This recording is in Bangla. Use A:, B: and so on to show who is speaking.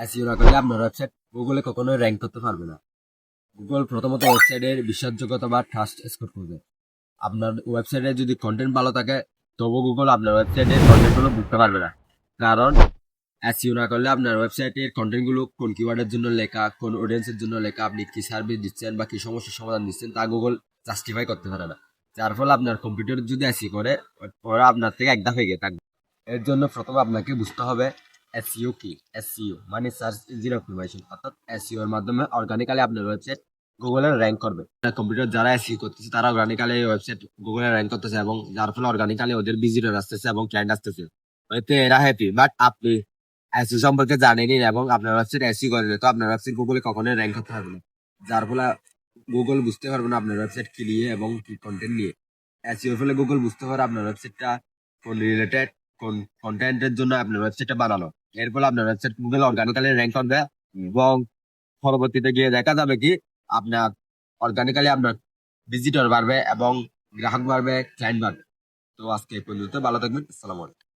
A: এসইও না করলে আপনার ওয়েবসাইট গুগলে কখনোই র্যাঙ্ক করতে পারবে না। গুগল প্রথমত ওয়েবসাইটের বিশ্বাসযোগ্যতা বা ট্রাস্ট স্কোর করবে। আপনার ওয়েবসাইটে যদি কন্টেন্ট ভালো থাকে তবু গুগল আপনার ওয়েবসাইটের কন্টেন্টগুলো বুঝতে পারবে না। কারণ এসইও না করলে আপনার ওয়েবসাইটের কন্টেন্টগুলো কোন কিওয়ার্ডের জন্য লেখা, কোন অডিয়েন্সের জন্য লেখা, আপনি কি সার্ভিস দিচ্ছেন বা কি সমস্যার সমাধান দিচ্ছেন তা গুগল জাস্টিফাই করতে পারে না। যার ফলে আপনার কম্পিউটার যদি এসইও করে ওরা আপনার থেকে এক ধাপ এগিয়ে থাকবে। এর জন্য প্রথমে আপনাকে বুঝতে হবে এসইও কি। এসইও মানে সার্চ ইঞ্জিন অপটিমাইজেশন, অর্থাৎ এসইও এর মাধ্যমে অর্গানিক্যালি আপনার ওয়েবসাইট গুগলে র্যাঙ্ক করবে। কম্পিউটার যারা এসইও করতেছে তারা অর্গানিক্যালি ওয়েবসাইট গুগলে র্যাঙ্ক করতেছে এবং যার ফলে অর্গানিক্যালি ওদের ভিজিটর আসতেছে এবং ক্লায়েন্ট আসতেছে। এতে এরা হ্যাপি। বাট আপনি এসইও সম্পর্কে জানেনই না এবং আপনার ওয়েবসাইট এসইও করেন তো আপনার ওয়েবসাইট গুগলে কখনোই র্যাঙ্ক করতে পারবে না। যার ফলে গুগল বুঝতে পারবে না আপনার ওয়েবসাইট কি নিয়ে এবং কি কন্টেন্ট নিয়ে। এসইও ফলে গুগল বুঝতে পারে আপনার ওয়েবসাইটটা কোন রিলেটেড, কোন কন্টেন্টের জন্য আপনার ওয়েবসাইটটা বানানো। এর ফলে আপনার ওয়েবসাইট গুগল অর্গানিক্যালি র্যাঙ্ক করবে এবং পরবর্তীতে গিয়ে দেখা যাবে কি আপনার অর্গানিক্যালি আপনার ভিজিটর বাড়বে এবং গ্রাহক বাড়বে, ক্লায়েন্ট বাড়বে। তো আজকে এই পর্যন্ত, ভালো থাকবেন। আসসালামু আলাইকুম।